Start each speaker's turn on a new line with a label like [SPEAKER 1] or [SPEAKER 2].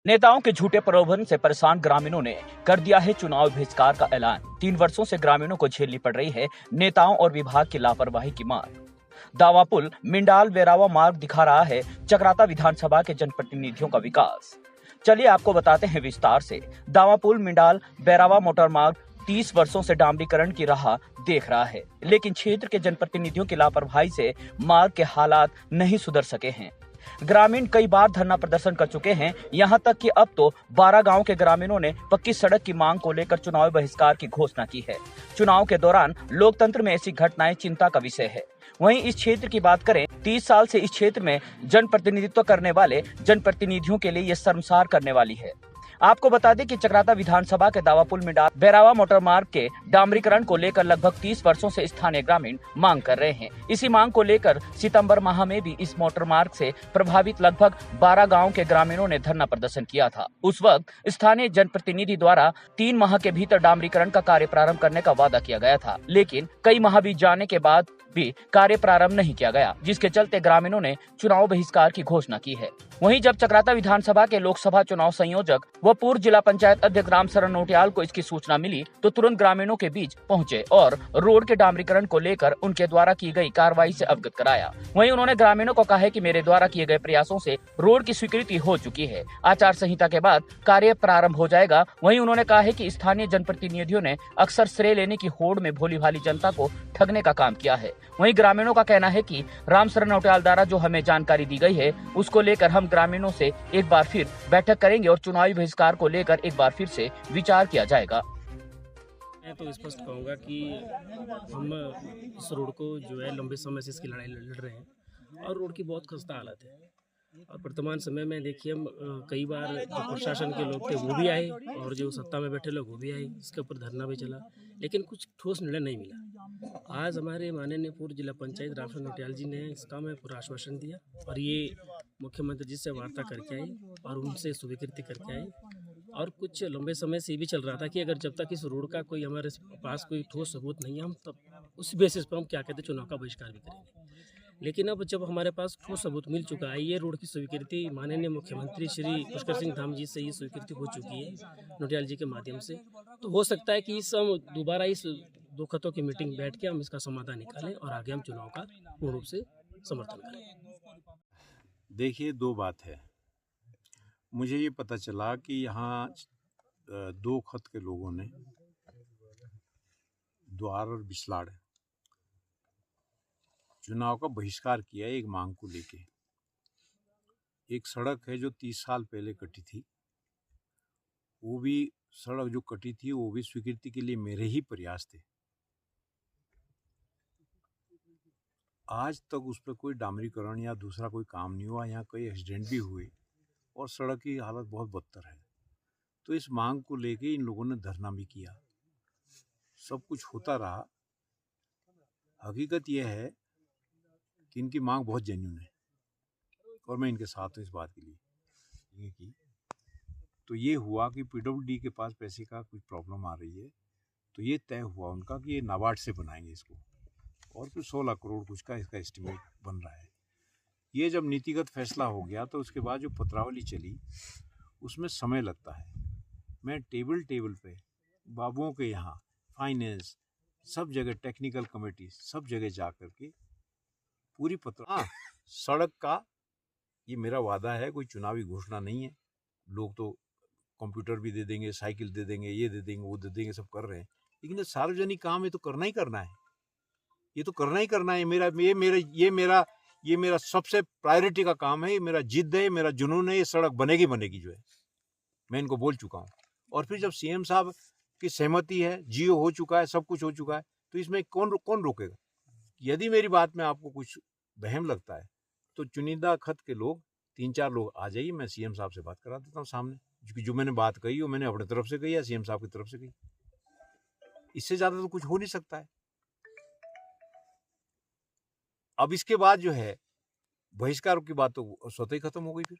[SPEAKER 1] नेताओं के झूठे प्रलोभन से परेशान ग्रामीणों ने कर दिया है चुनाव बहिष्कार का ऐलान। 3 वर्षों से ग्रामीणों को झेलनी पड़ रही है नेताओं और विभाग की लापरवाही की मार। दावापुल मिंडाल वेरावा मार्ग दिखा रहा है चक्राता विधानसभा के जनप्रतिनिधियों का विकास। चलिए आपको बताते हैं विस्तार से। दावापुल मिंडाल बैरावा मोटर मार्ग 30 वर्षों से डामरीकरण की राह देख रहा है, लेकिन क्षेत्र के जनप्रतिनिधियों की लापरवाही से मार्ग के हालात नहीं सुधर सके हैं। ग्रामीण कई बार धरना प्रदर्शन कर चुके हैं। यहां तक कि अब तो 12 गांव के ग्रामीणों ने पक्की सड़क की मांग को लेकर चुनाव बहिष्कार की घोषणा की है। चुनाव के दौरान लोकतंत्र में ऐसी घटनाएं चिंता का विषय है। वहीं इस क्षेत्र की बात करें, 30 साल से इस क्षेत्र में जनप्रतिनिधित्व करने वाले जनप्रतिनिधियों के लिए ये शर्मसार करने वाली है। आपको बता दें कि चक्राता विधानसभा के दावापुल में बैरावा मोटर मार्ग के डामरीकरण को लेकर लगभग 30 वर्षों से स्थानीय ग्रामीण मांग कर रहे हैं। इसी मांग को लेकर सितंबर माह में भी इस मोटर मार्ग से प्रभावित लगभग 12 गांव के ग्रामीणों ने धरना प्रदर्शन किया था। उस वक्त स्थानीय जनप्रतिनिधि द्वारा 3 माह के भीतर डामरीकरण का कार्य प्रारंभ करने का वादा किया गया था, लेकिन कई माह बीत जाने के बाद भी कार्य प्रारंभ नहीं किया गया, जिसके चलते ग्रामीणों ने चुनाव बहिष्कार की घोषणा की है। वहीं जब चक्राता विधानसभा के लोकसभा चुनाव संयोजक व पूर्व जिला पंचायत अध्यक्ष रामशरण नोटियाल को इसकी सूचना मिली, तो तुरंत ग्रामीणों के बीच पहुंचे और रोड के डामरीकरण को लेकर उनके द्वारा की गई कार्रवाई से अवगत कराया। वहीं उन्होंने ग्रामीणों को कहा है कि मेरे द्वारा किए गए प्रयासों से रोड की स्वीकृति हो चुकी है, आचार संहिता के बाद कार्य प्रारंभ हो जाएगा। वहीं उन्होंने कहा है कि स्थानीय जनप्रतिनिधियों ने अक्सर श्रेय लेने की होड़ में भोली भाली जनता को ठगने का काम किया है। वहीं ग्रामीणों का कहना है कि रामशरण नोटियाल द्वारा जो हमें जानकारी दी गई है, उसको लेकर हम ग्रामीणों से एक बार फिर बैठक करेंगे और चुनावी बहिष्कार को लेकर एक बार फिर से विचार किया जाएगा।
[SPEAKER 2] मैं तो स्पष्ट कहूँगा कि हम इस रोड को जो है लंबे समय से इसकी लड़ाई लड़ रहे हैं और रोड की बहुत खस्ता हालत है। और वर्तमान समय में देखिए हम कई बार जो प्रशासन के लोग थे वो भी आए और जो सत्ता में बैठे लोग वो भी आए, इसके ऊपर धरना भी चला, लेकिन कुछ ठोस निर्णय नहीं मिला। आज हमारे माननीय पूर्व जिला पंचायत रामशरण नोटियाल जी ने इसका में पूरा आश्वासन दिया और ये मुख्यमंत्री जी से वार्ता करके आई और उनसे स्वीकृति करके आई। और कुछ लंबे समय से ये भी चल रहा था कि अगर जब तक इस रोड का कोई हमारे पास कोई ठोस सबूत नहीं है, हम तब उस बेसिस पर हम क्या कहते हैं चुनाव का बहिष्कार भी करेंगे। लेकिन अब जब हमारे पास ठोस सबूत मिल चुका है, ये रोड की स्वीकृति माननीय मुख्यमंत्री श्री पुष्कर सिंह धाम जी से ये स्वीकृति हो चुकी है नोटियाल जी के माध्यम से, तो हो सकता है कि इस हम दोबारा इस दो खतों की मीटिंग बैठ के हम इसका समाधान निकालें और आगे हम चुनाव का पूर्ण रूप से समर्थन करें।
[SPEAKER 3] देखिए, दो बात है। मुझे ये पता चला कि यहाँ 2 खत के लोगों ने द्वार और बिस्लाड़ चुनाव का बहिष्कार किया एक मांग को लेके। एक सड़क है जो 30 साल पहले कटी थी, वो भी सड़क जो कटी थी वो भी स्वीकृति के लिए मेरे ही प्रयास थे। आज तक उस पर कोई डामरीकरण या दूसरा कोई काम नहीं हुआ। यहाँ कई एक्सीडेंट भी हुए और सड़क की हालत बहुत बदतर है। तो इस मांग को लेके इन लोगों ने धरना भी किया, सब कुछ होता रहा। हकीकत यह है कि इनकी मांग बहुत जेन्युइन है और मैं इनके साथ हूँ इस बात के लिए। तो ये हुआ कि पीडब्ल्यूडी के पास पैसे का कुछ प्रॉब्लम आ रही है, तो ये तय हुआ उनका कि ये नाबार्ड से बनाएंगे इसको, और कुछ 16 करोड़ कुछ का इसका एस्टिमेट बन रहा है। ये जब नीतिगत फैसला हो गया तो उसके बाद जो पत्रावली चली उसमें समय लगता है। मैं टेबल पे बाबुओं के यहाँ फाइनेंस सब जगह, टेक्निकल कमेटी सब जगह जा कर के पूरी सड़क का ये मेरा वादा है, कोई चुनावी घोषणा नहीं है। लोग तो कंप्यूटर भी दे देंगे, साइकिल दे देंगे, ये दे देंगे, वो दे देंगे, सब कर रहे हैं, लेकिन ये सार्वजनिक काम है तो करना ही करना है। ये तो करना ही करना है। ये मेरा सबसे प्रायोरिटी का काम है, ये मेरा जिद है, मेरा जुनून है। ये सड़क बनेगी जो है, मैं इनको बोल चुका हूँ। और फिर जब सीएम साहब की सहमति है, जियो हो चुका है, सब कुछ हो चुका है, तो इसमें कौन रोकेगा। यदि मेरी बात में आपको कुछ वहम लगता है तो चुनिंदा खत के लोग 3-4 लोग आ जाइए, मैं सीएम साहब से बात करा देता हूँ सामने, क्योंकि जो मैंने बात कही वो मैंने अपनी तरफ से कही या सीएम साहब की तरफ से कही। इससे ज्यादा तो कुछ हो नहीं सकता है। अब इसके बाद जो है बहिष्कार की बात तो स्वतः ही खत्म हो गई फिर।